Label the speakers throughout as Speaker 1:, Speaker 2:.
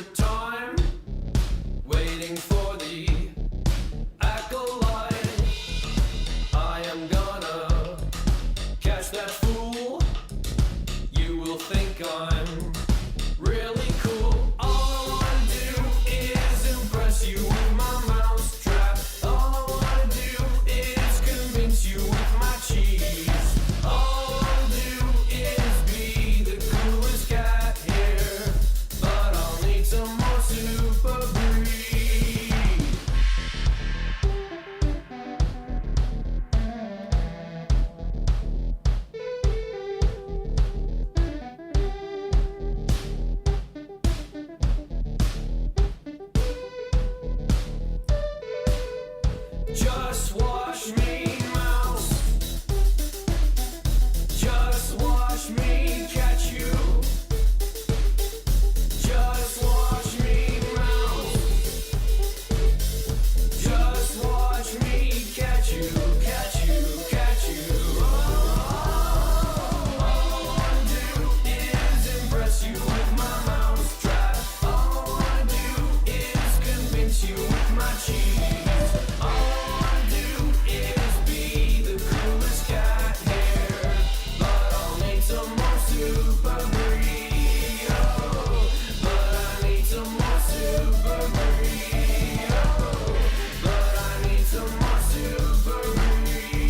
Speaker 1: the time, waiting for the acolyte. I am gonna catch that fool. You will think I'm really cool. All I wanna do is impress you with my mouse trap. All I wanna do is convince you with my cheese. All I wanna do is be the coolest cat here, but I'll need some more super breed. Just watch me, mouse. Just watch me catch you. Just watch me, mouse. Just watch me catch you, catch you, catch you. All I wanna do is impress you with my mouse trap. All I wanna do is convince you with my cheese. All I wanna do is be the coolest cat here, but I'll need some more super breed. Oh, but I need some more super breed. Oh, but I need some more super breed.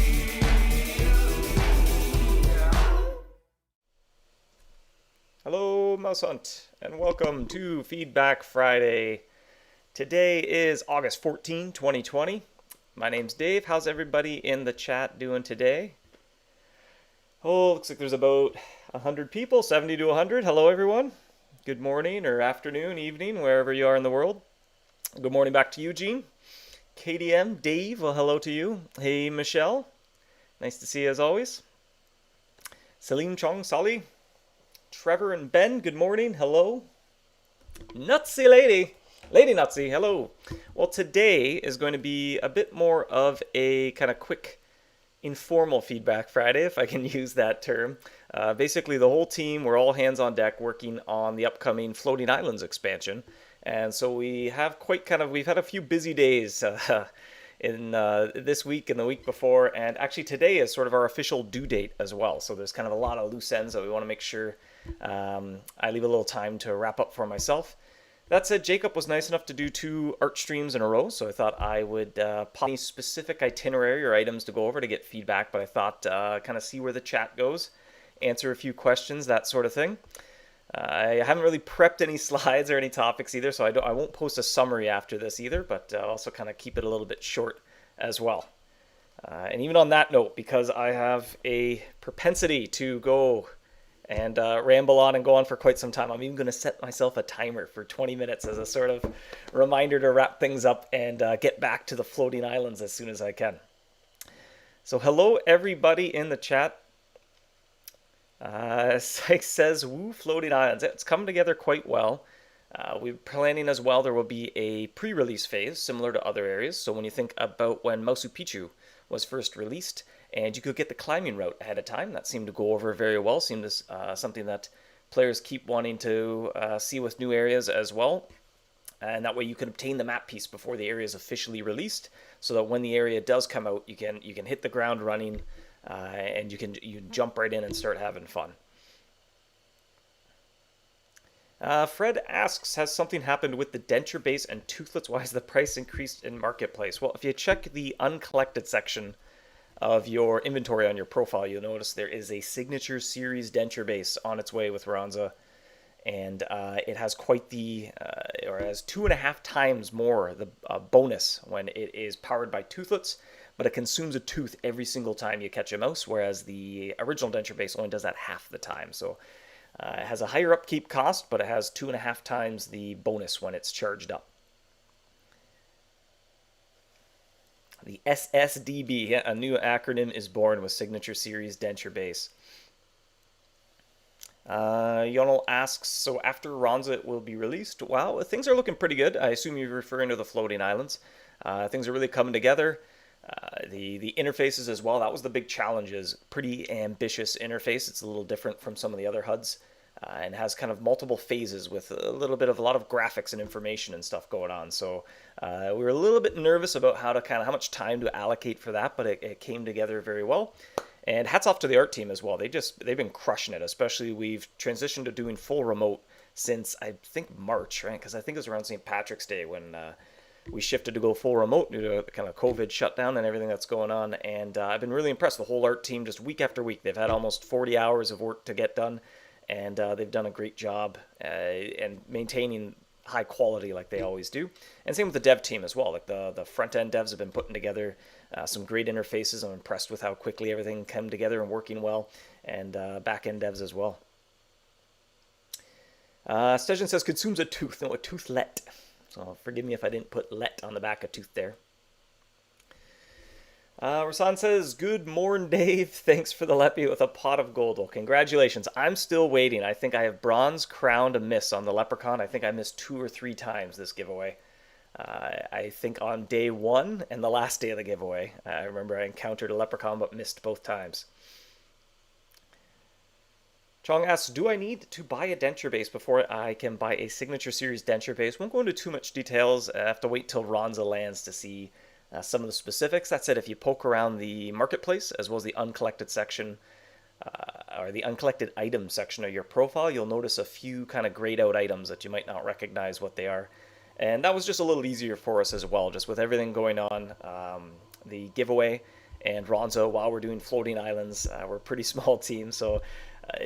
Speaker 2: Hello, MouseHunt, and welcome to Feedback Friday. Today is August 14, 2020. My name's Dave. How's everybody in the chat doing today? Oh, looks like there's about 100 people, 70 to 100. Hello, everyone. Good morning or afternoon, evening, wherever you are in the world. Good morning back to Eugene. KDM, Dave, well, hello to you. Hey, Michelle. Nice to see you as always. Salim Chong, Sali. Trevor and Ben, good morning. Hello. Nutsy Lady. Lady Nutsy, hello. Well, today is going to be a bit more of a kind of quick, informal Feedback Friday, if I can use that term. Basically, the whole team, we're all hands on deck working on the upcoming Floating Islands expansion. And so we've had a few busy days in this week and the week before. And actually today is sort of our official due date as well. So there's kind of a lot of loose ends that we want to make sure I leave a little time to wrap up for myself. That said, Jacob was nice enough to do 2 art streams in a row, so I thought I would pop any specific itinerary or items to go over to get feedback, but I thought kind of see where the chat goes, answer a few questions, that sort of thing. I haven't really prepped any slides or any topics either, so I won't post a summary after this either, but also kind of keep it a little bit short as well. And even on that note, because I have a propensity to go and ramble on and go on for quite some time, I'm even going to set myself a timer for 20 minutes as a sort of reminder to wrap things up and get back to the floating islands as soon as I can. So hello everybody in the chat. Sykes says, woo, floating islands. It's come together quite well. We're planning as well, there will be a pre-release phase similar to other areas. So when you think about when Machu Picchu was first released, and you could get the climbing route ahead of time. That seemed to go over very well. Seemed to something that players keep wanting to see with new areas as well. And that way you can obtain the map piece before the area is officially released, so that when the area does come out, you can hit the ground running, and you can jump right in and start having fun. Fred asks, has something happened with the denture base and toothlets? Why has the price increased in marketplace? Well, if you check the uncollected section of your inventory on your profile, you'll notice there is a signature series denture base on its way with Ronza, and it has quite the, or it has 2.5 times more the bonus when it is powered by toothlets, but it consumes a tooth every single time you catch a mouse, whereas the original denture base only does that half the time. So it has a higher upkeep cost, but it has 2.5 times the bonus when it's charged up. The SSDB, a new acronym, is born with Signature Series Denture Base. Yonel asks, so after Ronza it will be released? Well, things are looking pretty good. I assume you're referring to the Floating Islands. Things are really coming together. The interfaces as well, that was the big challenge, is pretty ambitious interface. It's a little different from some of the other HUDs. and has kind of multiple phases with a lot of graphics and information and stuff going on. So we were a little bit nervous about how much time to allocate for that, but it came together very well. And hats off to the art team as well. They've been crushing it. Especially we've transitioned to doing full remote since I think March, right? Because I think it was around St. Patrick's Day when we shifted to go full remote due to the kind of COVID shutdown and everything that's going on. And I've been really impressed. The whole art team, just week after week, they've had almost 40 hours of work to get done, and they've done a great job and maintaining high quality like they always do. And same with the dev team as well. Like the front end devs have been putting together some great interfaces. I'm impressed with how quickly everything came together and working well, and back end devs as well. Stejan says consumes a tooth. No, a toothlet. So forgive me if I didn't put let on the back of tooth there. Rasan says, good morning, Dave. Thanks for the Leppy with a pot of gold. Well, congratulations. I'm still waiting. I think I have bronze crown to miss on the leprechaun. I think I missed 2 or 3 times this giveaway. I think on day 1 and the last day of the giveaway. I remember I encountered a leprechaun but missed both times. Chong asks, do I need to buy a denture base before I can buy a Signature Series denture base? Won't go into too much details. I have to wait till Ronza lands to see some of the specifics. That said, if you poke around the marketplace as well as the uncollected section or the uncollected items section of your profile, you'll notice a few kind of grayed out items that you might not recognize what they are. And that was just a little easier for us as well, just with everything going on, the giveaway and Ronza while we're doing floating islands. We're a pretty small team, so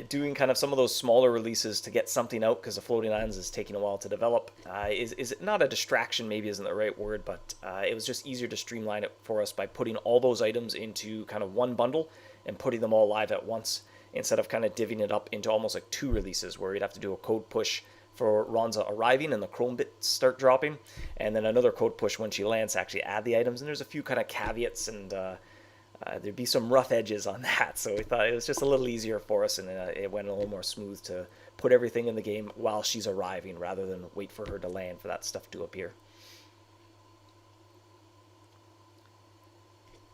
Speaker 2: doing kind of some of those smaller releases to get something out, because the floating islands is taking a while to develop, is not a distraction, maybe isn't the right word, but it was just easier to streamline it for us by putting all those items into kind of one bundle and putting them all live at once, instead of kind of divvying it up into almost like 2 releases where you'd have to do a code push for Ronza arriving and the chrome bits start dropping, and then another code push when she lands to actually add the items. And there's a few kind of caveats, and there'd be some rough edges on that, so we thought it was just a little easier for us, and it went a little more smooth to put everything in the game while she's arriving rather than wait for her to land for that stuff to appear.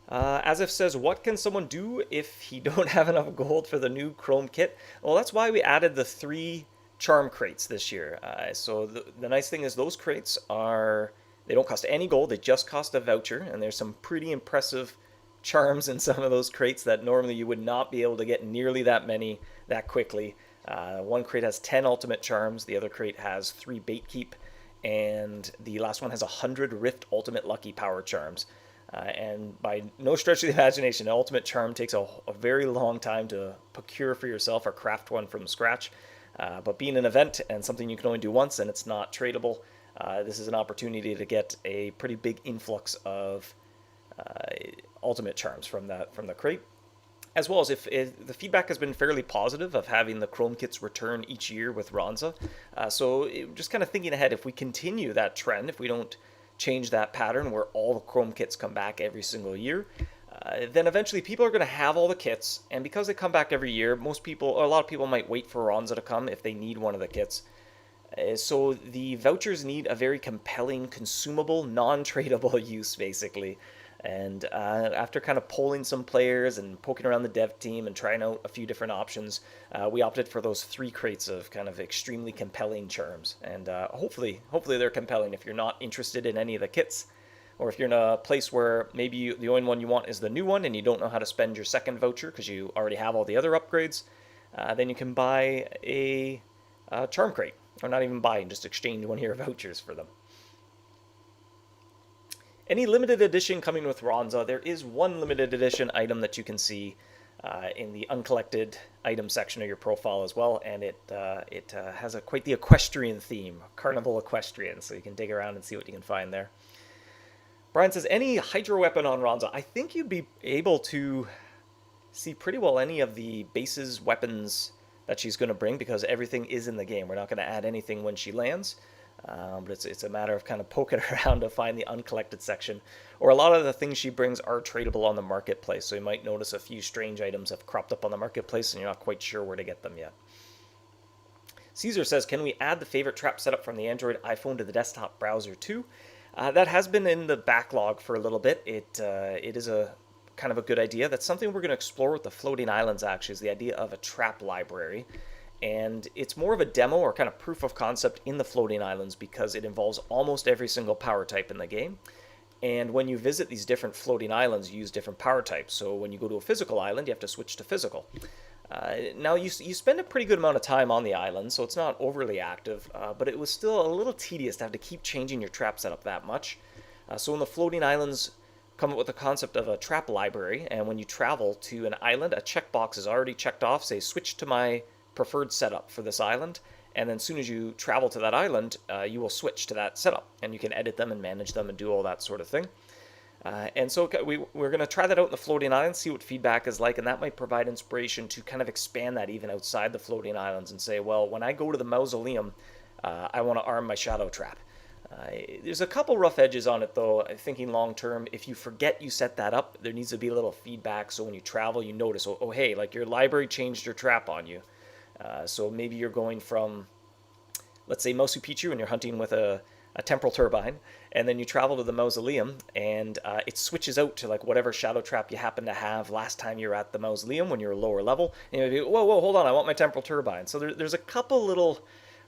Speaker 2: As if says, what can someone do if he don't have enough gold for the new Chrome kit? Well, that's why we added the 3 charm crates this year. So the nice thing is those crates they don't cost any gold, they just cost a voucher, and there's some pretty impressive charms in some of those crates that normally you would not be able to get nearly that many that quickly. One crate has 10 ultimate charms, the other crate has 3 bait keep, and the last one has 100 Rift ultimate lucky power charms. And by no stretch of the imagination, an ultimate charm takes a very long time to procure for yourself or craft one from scratch. But being an event and something you can only do once and it's not tradable, this is an opportunity to get a pretty big influx of ultimate charms from the crate. As well as if the feedback has been fairly positive of having the Chrome kits return each year with Ronza. So just kind of thinking ahead, if we continue that trend, if we don't change that pattern where all the Chrome kits come back every single year, then eventually people are going to have all the kits, and because they come back every year, a lot of people might wait for Ronza to come if they need one of the kits. So the vouchers need a very compelling, consumable, non-tradable use, basically. And after kind of polling some players and poking around the dev team and trying out a few different options, we opted for those 3 crates of kind of extremely compelling charms. And hopefully they're compelling if you're not interested in any of the kits, or if you're in a place where maybe the only one you want is the new one and you don't know how to spend your second voucher because you already have all the other upgrades, then you can buy a charm crate, or not even buy, and just exchange one of your vouchers for them. Any limited edition coming with Ronza, there is one limited edition item that you can see in the uncollected item section of your profile as well, and it has quite the equestrian theme, carnival equestrian, so you can dig around and see what you can find there. Brian says, any Hydra weapon on Ronza? I think you'd be able to see pretty well any of the base's weapons that she's going to bring, because everything is in the game. We're not going to add anything when she lands. But it's a matter of kind of poking around to find the uncollected section. Or a lot of the things she brings are tradable on the marketplace, so you might notice a few strange items have cropped up on the marketplace and you're not quite sure where to get them yet. Caesar says, can we add the favorite trap setup from the Android iPhone to the desktop browser too? That has been in the backlog for a little bit. It is a kind of a good idea. That's something we're going to explore with the floating islands, actually, is the idea of a trap library. and it's more of a demo or kind of proof of concept in the floating islands because it involves almost every single power type in the game. And when you visit these different floating islands, you use different power types. So when you go to a physical island, you have to switch to physical. Now, you spend a pretty good amount of time on the island, so it's not overly active, but it was still a little tedious to have to keep changing your trap setup that much. So when the floating islands come up with the concept of a trap library, and when you travel to an island, a checkbox is already checked off, say switch to my preferred setup for this island, and then as soon as you travel to that island, you will switch to that setup, and you can edit them and manage them and do all that sort of thing. And so we're going to try that out in the floating islands, see what feedback is like, and that might provide inspiration to kind of expand that even outside the floating islands and say, well, when I go to the mausoleum, I want to arm my shadow trap. There's a couple rough edges on it, though. Thinking long term, if you forget you set that up, there needs to be a little feedback so when you travel, you notice, oh hey, like your library changed your trap on you. So maybe you're going from, let's say, Machu Picchu, and you're hunting with a temporal turbine, and then you travel to the mausoleum, and it switches out to like whatever shadow trap you happen to have last time you were at the mausoleum when you're a lower level. And you're like, whoa, hold on, I want my temporal turbine. So there's a couple little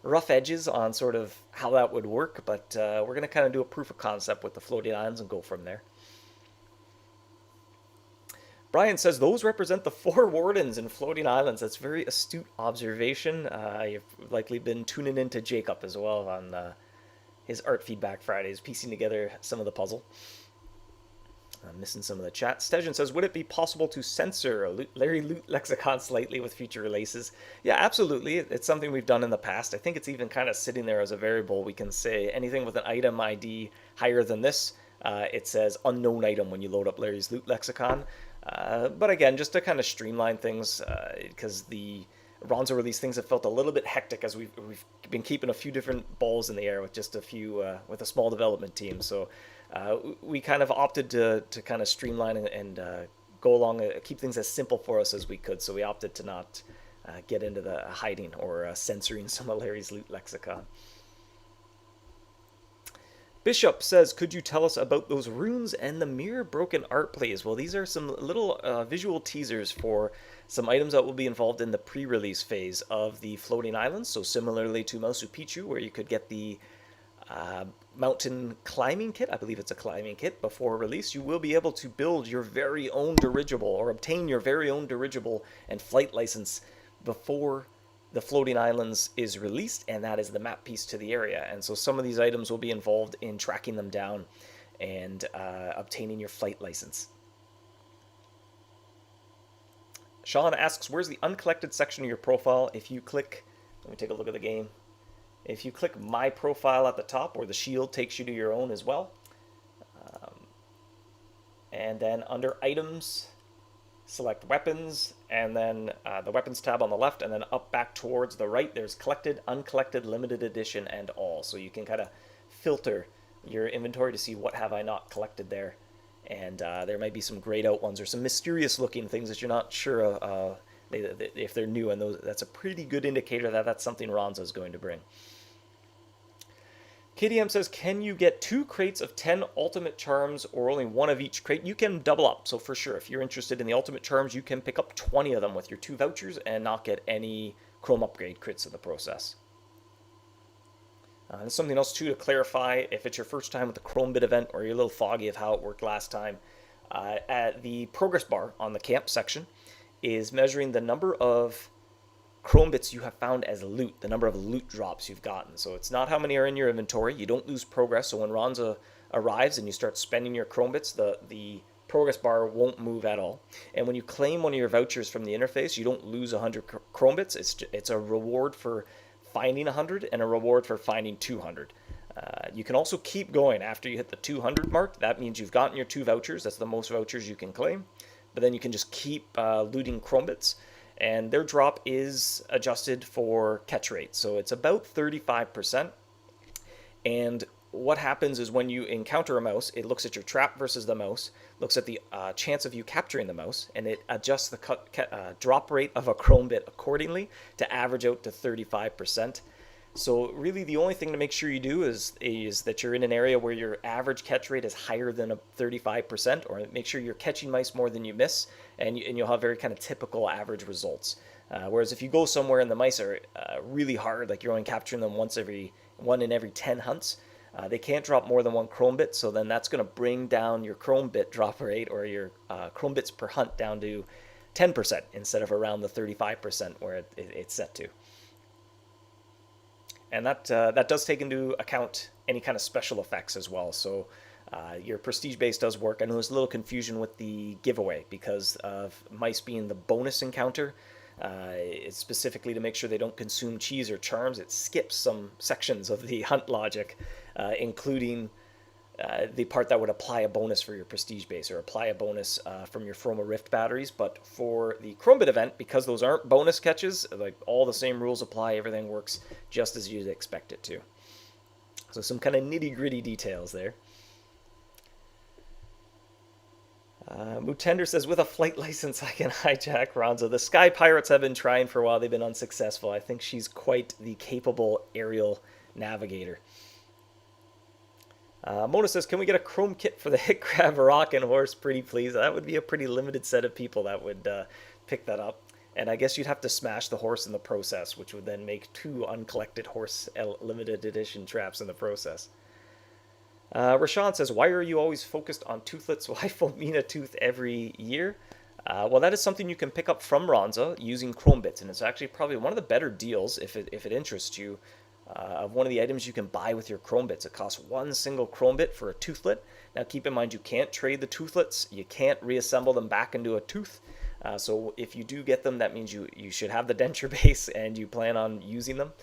Speaker 2: rough edges on sort of how that would work, but we're going to kind of do a proof of concept with the floating islands and go from there. Brian says those represent the 4 wardens in floating islands. That's very astute observation. You've likely been tuning into Jacob as well on his Art Feedback Fridays, piecing together some of the puzzle. I'm missing some of the chat. Stejan says, would it be possible to censor a Larry Loot lexicon slightly with future releases? Yeah, absolutely. It's something we've done in the past. I think it's even kind of sitting there as a variable. We can say anything with an item ID higher than this, it says unknown item when you load up Larry's Loot lexicon. But again, just to kind of streamline things, because the Ronza release things have felt a little bit hectic as we've been keeping a few different balls in the air with just a few, with a small development team. So we kind of opted to kind of streamline and go along, keep things as simple for us as we could. So we opted to not get into the hiding or censoring some of Larry's Loot lexicon. Bishop says, could you tell us about those runes and the mirror broken art plays? Well, these are some little visual teasers for some items that will be involved in the pre-release phase of the floating islands. So similarly to Machu Picchu, where you could get the mountain climbing kit, I believe it's a climbing kit, before release, you will be able to build your very own dirigible or obtain your very own dirigible and flight license before the floating islands is released, and that is the map piece to the area. And so some of these items will be involved in tracking them down and obtaining your flight license. Sean asks, where's the uncollected section of your profile? If you click, let me take a look at the game. If you click my profile at the top, or the shield takes you to your own as well. And then under items, select weapons, and then the weapons tab on the left, and then up back towards the right, there's collected, uncollected, limited edition, and all. So you can kind of filter your inventory to see what have I not collected there. And there might be some grayed out ones or some mysterious looking things that you're not sure if they're new, and that's a pretty good indicator that that's something Ronza is going to bring. KDM says, can you get 2 crates of 10 ultimate charms or only 1 of each crate? You can double up. So for sure, if you're interested in the ultimate charms, you can pick up 20 of them with your 2 vouchers and not get any Chrome upgrade crits in the process. There's something else too to clarify if it's your first time with the Chrome bit event or you're a little foggy of how it worked last time. At the progress bar on the camp section is measuring the number of Chrome bits you have found as loot, the number of loot drops you've gotten. So it's not how many are in your inventory. You don't lose progress. So when Ronza arrives and you start spending your Chrome bits, the progress bar won't move at all. And when you claim one of your vouchers from the interface, you don't lose 100 Chrome bits. It's a reward for finding 100 and a reward for finding 200. You can also keep going after you hit the 200 mark. That means you've gotten your 2 vouchers. That's the most vouchers you can claim. But then you can just keep looting Chrome bits. And their drop is adjusted for catch rate. So it's about 35%. And what happens is when you encounter a mouse, it looks at your trap versus the mouse, looks at the chance of you capturing the mouse, and it adjusts the drop rate of a Chrome bit accordingly to average out to 35%. So really the only thing to make sure you do is that you're in an area where your average catch rate is higher than a 35%, or make sure you're catching mice more than you miss, and you'll have very kind of typical average results. Whereas if you go somewhere and the mice are really hard, like you're only capturing them one in every 10 hunts, they can't drop more than one chrome bit, so then that's going to bring down your chrome bit drop rate, or your chrome bits per hunt, down to 10% instead of around the 35% where it's set to. And that does take into account any kind of special effects as well. So your prestige base does work. I know there's a little confusion with the giveaway because of mice being the bonus encounter. It's specifically to make sure they don't consume cheese or charms. It skips some sections of the hunt logic, including the part that would apply a bonus for your prestige base, or apply a bonus from your Froma Rift batteries. But for the Chrome Bit event, because those aren't bonus catches, like all the same rules apply, everything works just as you'd expect it to. So some kind of nitty-gritty details there. Mutender says, with a flight license, I can hijack Ronza. The Sky Pirates have been trying for a while. They've been unsuccessful. I think she's quite the capable aerial navigator. Mona says, can we get a chrome kit for the hit grab rockin' horse? Pretty please. That would be a pretty limited set of people that would pick that up. And I guess you'd have to smash the horse in the process, which would then make 2 uncollected horse limited edition traps in the process. Rashawn says, why are you always focused on toothlets? Why Fomina tooth every year? Well, that is something you can pick up from Ronza using chrome bits, and it's actually probably one of the better deals, if it interests you, of one of the items you can buy with your chrome bits. It costs 1 single chrome bit for a toothlet. Now keep in mind, you can't trade the toothlets. You can't reassemble them back into a tooth. So if you do get them, that means you should have the denture base and you plan on using them.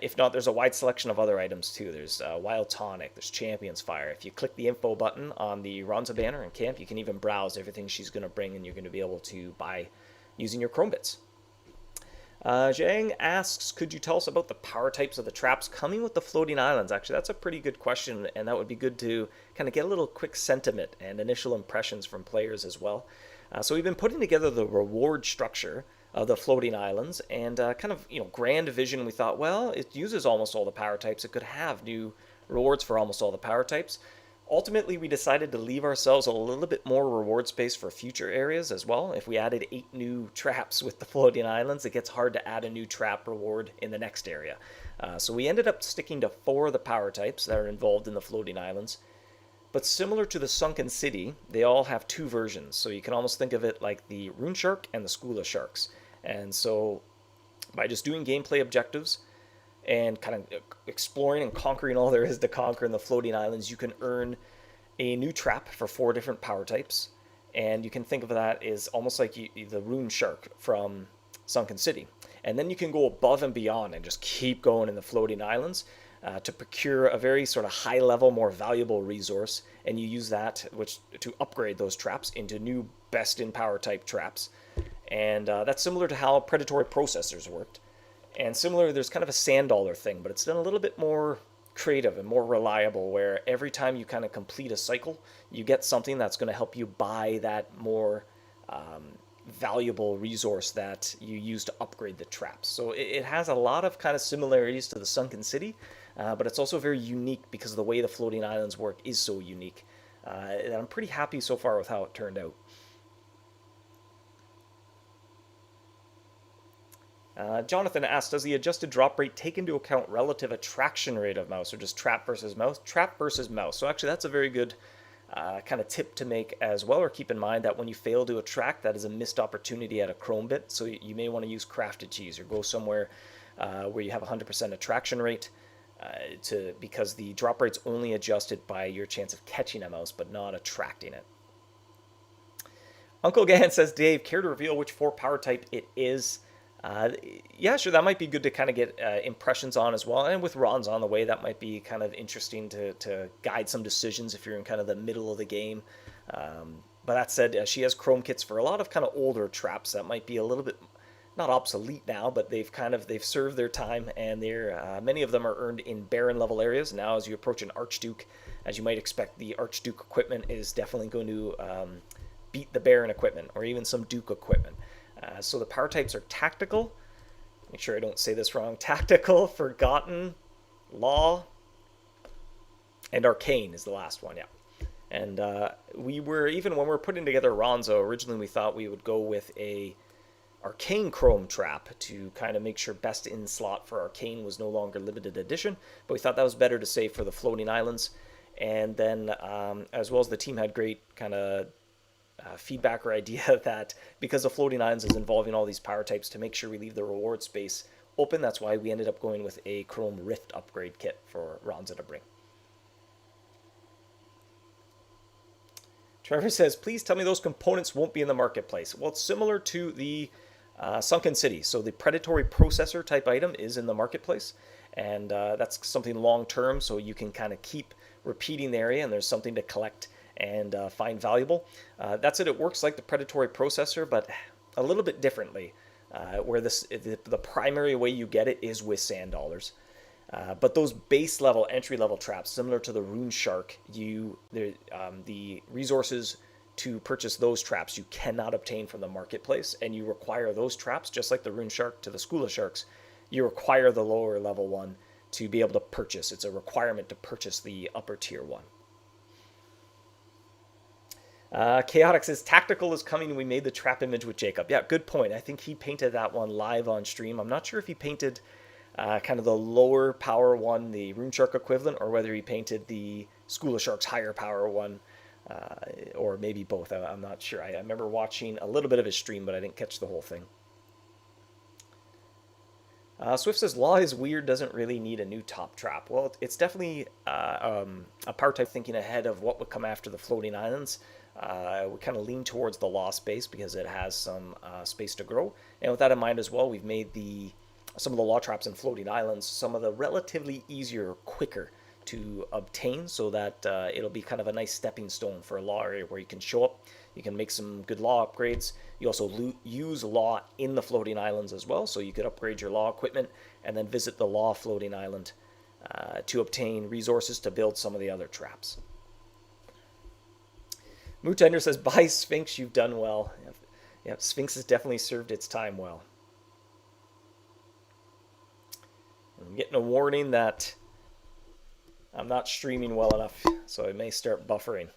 Speaker 2: If not, there's a wide selection of other items too. There's Wild Tonic, there's Champion's Fire. If you click the info button on the Ronza banner in camp, you can even browse everything she's going to bring, and you're going to be able to buy using your chrome bits. Zhang asks, could you tell us about the power types of the traps coming with the floating islands? Actually, that's a pretty good question, and that would be good to kind of get a little quick sentiment and initial impressions from players as well. So we've been putting together the reward structure of the floating islands, and kind of, grand vision. We thought, well, it uses almost all the power types. It could have new rewards for almost all the power types. Ultimately, we decided to leave ourselves a little bit more reward space for future areas as well. If we added 8 new traps with the floating islands, it gets hard to add a new trap reward in the next area. So we ended up sticking to 4 of the power types that are involved in the floating islands. But similar to the Sunken City, they all have 2 versions. So you can almost think of it like the Rune Shark and the School of Sharks. And so by just doing gameplay objectives and kind of exploring and conquering all there is to conquer in the floating islands, you can earn a new trap for 4 different power types. And you can think of that as almost like the Rune Shark from Sunken City. And then you can go above and beyond and just keep going in the floating islands to procure a very sort of high level, more valuable resource. And you use that to upgrade those traps into new best in power type traps. And that's similar to how predatory processors worked. And similar, there's kind of a sand dollar thing, but it's done a little bit more creative and more reliable, where every time you kind of complete a cycle, you get something that's going to help you buy that more valuable resource that you use to upgrade the traps. So it has a lot of kind of similarities to the Sunken City, but it's also very unique because the way the floating islands work is so unique. And I'm pretty happy so far with how it turned out. Jonathan asks, does the adjusted drop rate take into account relative attraction rate of mouse, or just trap versus mouse? Trap versus mouse. So actually that's a very good kind of tip to make as well, or keep in mind that when you fail to attract, that is a missed opportunity at a chrome bit. So you may want to use crafted cheese, or go somewhere where you have 100% attraction rate, because the drop rate's only adjusted by your chance of catching a mouse, but not attracting it. Uncle Gan says, Dave, care to reveal which 4 power type it is? Yeah, sure, that might be good to kind of get impressions on as well. And with Ronza on the way, that might be kind of interesting to guide some decisions if you're in kind of the middle of the game. But that said, she has chrome kits for a lot of kind of older traps that might be a little bit, not obsolete now, but they've served their time, and many of them are earned in Baron level areas. Now, as you approach an Archduke, as you might expect, the Archduke equipment is definitely going to beat the Baron equipment, or even some Duke equipment. So the power types are Tactical, make sure I don't say this wrong, Tactical, Forgotten, Law, and Arcane is the last one, yeah. And even when we were putting together Ronza, originally we thought we would go with a Arcane Chrome trap to kind of make sure best in slot for Arcane was no longer limited edition, but we thought that was better to save for the floating islands. And then, as well as the team had great kind of feedback or idea that because the floating islands is involving all these power types, to make sure we leave the reward space open. That's why we ended up going with a Chrome Rift upgrade kit for Ronza to bring. Trevor says, please tell me those components won't be in the marketplace. Well, it's similar to the Sunken City. So the predatory processor type item is in the marketplace, and that's something long term, so you can kind of keep repeating the area and there's something to collect and find valuable. That's it. It works like the predatory processor, but a little bit differently, where the primary way you get it is with sand dollars. But those base level, entry level traps, similar to the Rune Shark, the resources to purchase those traps you cannot obtain from the marketplace, and you require those traps, just like the Rune Shark to the School of Sharks, you require the lower level one to be able to purchase. It's a requirement to purchase the upper tier one. Chaotic says, Tactical is coming. We made the trap image with Jacob. Yeah, good point. I think he painted that one live on stream. I'm not sure if he painted kind of the lower power one, the Rune Shark equivalent, or whether he painted the School of Sharks higher power one, or maybe both. I'm not sure. I remember watching a little bit of his stream, but I didn't catch the whole thing. Swift says, Law is weird, doesn't really need a new top trap. Well, it's definitely a power type thinking ahead of what would come after the floating islands. We kind of lean towards the Law space because it has some space to grow. And with that in mind as well, we've made some of the Law traps in floating islands some of the relatively easier, quicker to obtain, so that it'll be kind of a nice stepping stone for a Law area where you can show up. You can make some good Law upgrades. You also use Law in the floating islands as well, so you could upgrade your Law equipment and then visit the Law floating island to obtain resources to build some of the other traps. Mootender says, buy Sphinx, you've done well. Yep, Sphinx has definitely served its time well. I'm getting a warning that I'm not streaming well enough, so I may start buffering.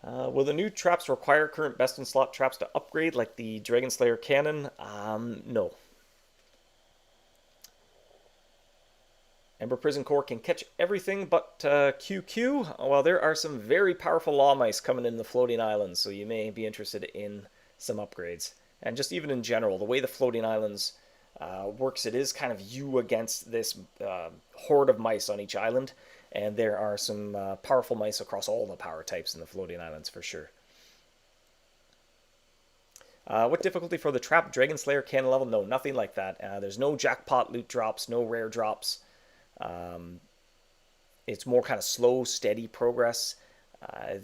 Speaker 2: Will the new traps require current best in slot traps to upgrade, like the Dragon Slayer cannon? No. Ember Prison Core can catch everything but QQ. Well, there are some very powerful Law Mice coming in the floating islands, so you may be interested in some upgrades. And just even in general, the way the floating islands works, it is kind of you against this horde of mice on each island. And there are some powerful mice across all the power types in the floating islands for sure. What difficulty for the trap? Dragon Slayer cannon level? No, nothing like that. There's no jackpot loot drops, no rare drops. It's more kind of slow, steady progress.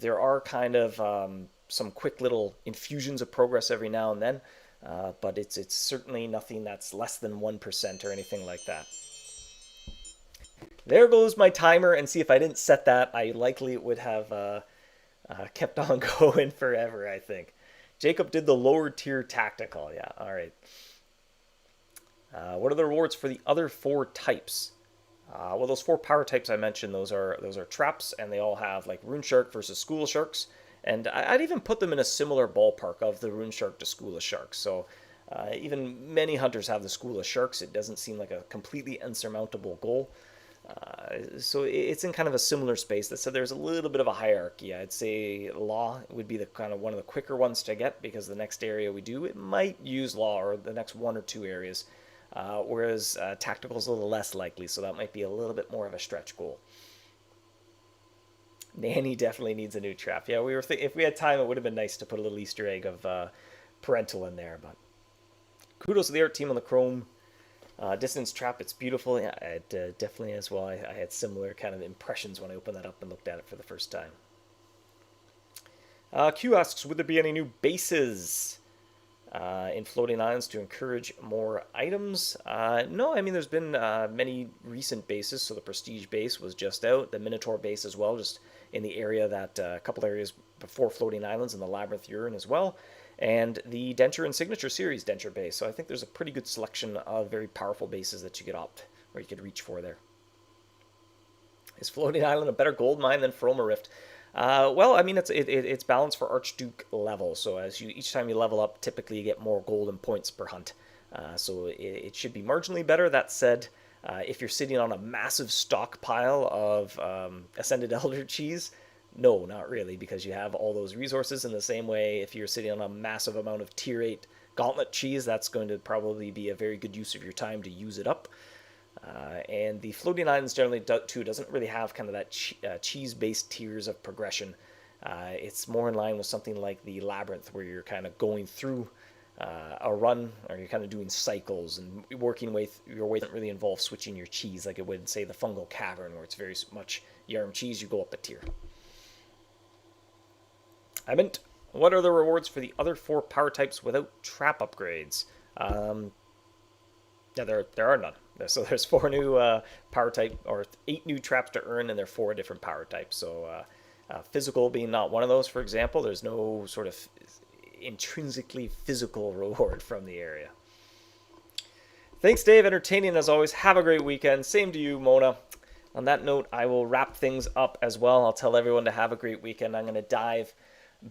Speaker 2: There are kind of some quick little infusions of progress every now and then, but it's certainly nothing that's less than 1% or anything like that. There goes my timer, and see, if I didn't set that, I likely would have kept on going forever, I think. Jacob did the lower tier tactical. Yeah, all right. What are the rewards for the other 4 types? Well, those 4 power types I mentioned, those are traps, and they all have like Rune Shark versus School of Sharks. And I'd even put them in a similar ballpark of the Rune Shark to School of Sharks. So even many hunters have the School of Sharks. It doesn't seem like a completely insurmountable goal. So it's in kind of a similar space. So there's a little bit of a hierarchy. I'd say Law would be the kind of one of the quicker ones to get, because the next area we do, it might use Law, or the next 1 or 2 areas. Whereas Tactical is a little less likely, so that might be a little bit more of a stretch goal. Nanny definitely needs a new trap. Yeah, if we had time, it would have been nice to put a little Easter egg of parental in there. But kudos to the art team on the Chrome distance trap. It's beautiful. Yeah, it definitely as well. I had similar kind of impressions when I opened that up and looked at it for the first time. Q asks, would there be any new bases in floating islands to encourage more items? No, I mean, there's been many recent bases. So the Prestige base was just out, the Minotaur base as well, just in the area that a couple areas before floating islands, and the Labyrinth Urine as well, and the Denture and Signature series Denture base. So I think there's a pretty good selection of very powerful bases that you could opt, or you could reach for there. Is floating island a better gold mine than Froma Rift? Well, I mean, it's balanced for Archduke level. So each time you level up, typically you get more golden points per hunt. So it should be marginally better. That said, if you're sitting on a massive stockpile of Ascended Elder cheese, no, not really, because you have all those resources. In the same way, if you're sitting on a massive amount of tier 8 gauntlet cheese, that's going to probably be a very good use of your time to use it up. And the floating islands generally too doesn't really have kind of that cheese-based tiers of progression. It's more in line with something like the Labyrinth, where you're kind of going through a run, or you're kind of doing cycles and working your way doesn't really involve switching your cheese like it would, say, the Fungal Cavern, where it's very much Yarm cheese, you go up a tier. I meant, what are the rewards for the other 4 power types without trap upgrades? Yeah, there are none. So there's 4 new power type, or 8 new traps to earn, and there are 4 different power types. So physical being not one of those, for example, there's no sort of intrinsically physical reward from the area. Thanks, Dave. Entertaining as always. Have a great weekend. Same to you, Mona. On that note, I will wrap things up as well. I'll tell everyone to have a great weekend. I'm going to dive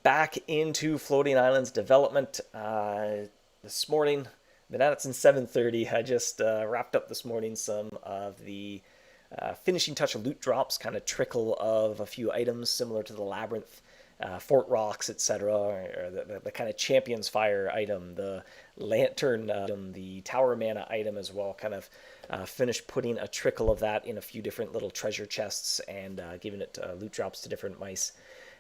Speaker 2: back into Floating Islands development this morning. Been at it since 7:30. I just wrapped up this morning some of the finishing touch loot drops, kind of trickle of a few items similar to the Labyrinth, Fort Rocks, etc., or the kind of Champion's Fire item, the Lantern item, the Tower Mana item as well. Kind of finished putting a trickle of that in a few different little treasure chests and giving it loot drops to different mice.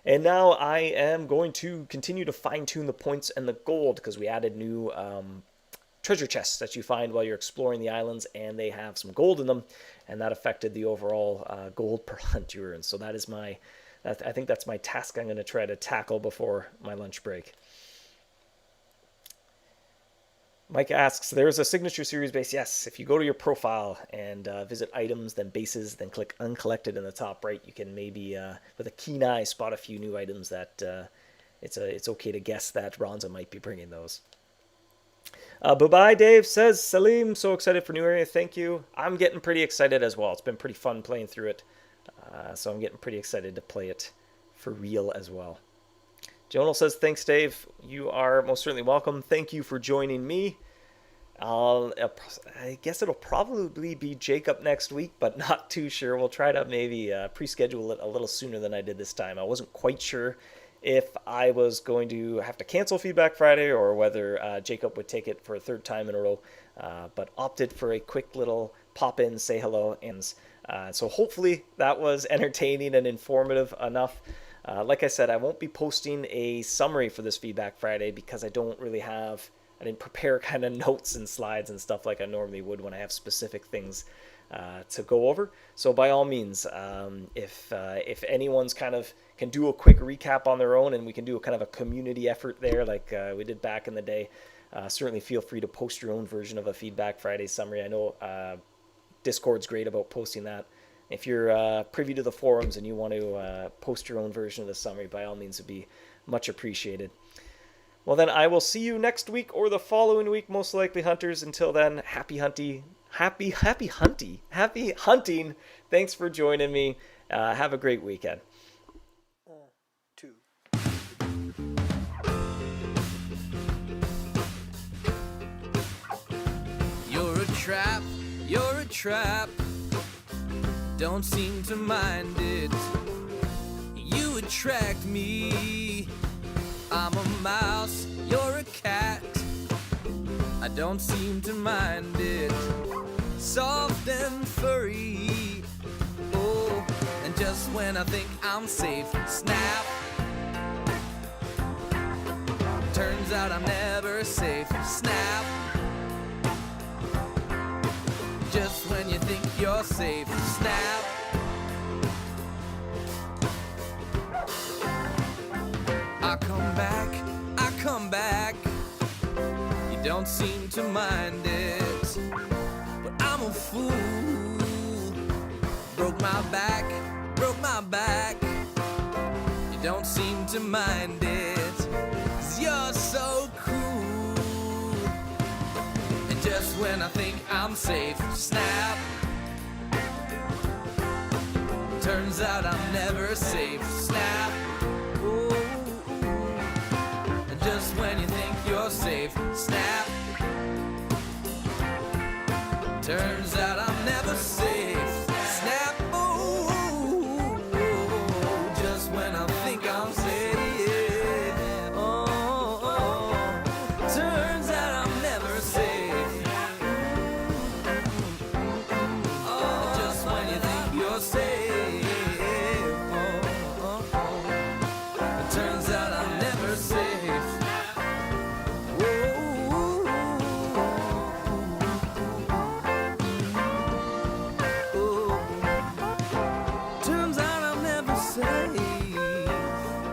Speaker 2: And now I am going to continue to fine-tune the points and the gold, because we added new treasure chests that you find while you're exploring the islands, and they have some gold in them, and that affected the overall gold per hunt you earn. So that is I think that's my task I'm going to try to tackle before my lunch break. Mike asks, there's a signature series base. Yes, if you go to your profile and visit items, then bases, then click uncollected in the top right, you can maybe, with a keen eye, spot a few new items that it's okay to guess that Ronza might be bringing those. Bye-bye, Dave, says Salim. So excited for new area. Thank you. I'm getting pretty excited as well. It's been pretty fun playing through it. So I'm getting pretty excited to play it for real as well. Jonal says, thanks, Dave. You are most certainly welcome. Thank you for joining me. I guess it'll probably be Jacob next week, but not too sure. We'll try to maybe pre-schedule it a little sooner than I did this time. I wasn't quite sure if I was going to have to cancel Feedback Friday or whether Jacob would take it for a 3rd time in a row, but opted for a quick little pop-in, say hello, and so hopefully that was entertaining and informative enough. Like I said, I won't be posting a summary for this Feedback Friday because I didn't prepare kind of notes and slides and stuff like I normally would when I have specific things to go over. So by all means, if anyone's kind of can do a quick recap on their own, and we can do a kind of a community effort there like we did back in the day, certainly feel free to post your own version of a Feedback Friday summary. I know Discord's great about posting that. If you're privy to the forums and you want to post your own version of the summary, by all means, it'd be much appreciated. Well, then I will see you next week or the following week, most likely, hunters. Until then, happy hunting. Thanks for joining me. Have a great weekend.
Speaker 3: 2.
Speaker 1: You're a trap. Don't seem to mind it. You attract me. I'm a mouse, you're a cat. I don't seem to mind it. Soft and furry. Oh, and just when I think I'm safe, snap. Turns out I'm never safe, snap. Just when you think you're safe, snap. I come back. You don't seem to mind it, but I'm a fool. Broke my back. You don't seem to mind it, 'cause you're so cool. And just when I think I'm safe, snap. Turns out I'm never safe. Snap. Ooh. And just when you think you're safe, snap. Turns out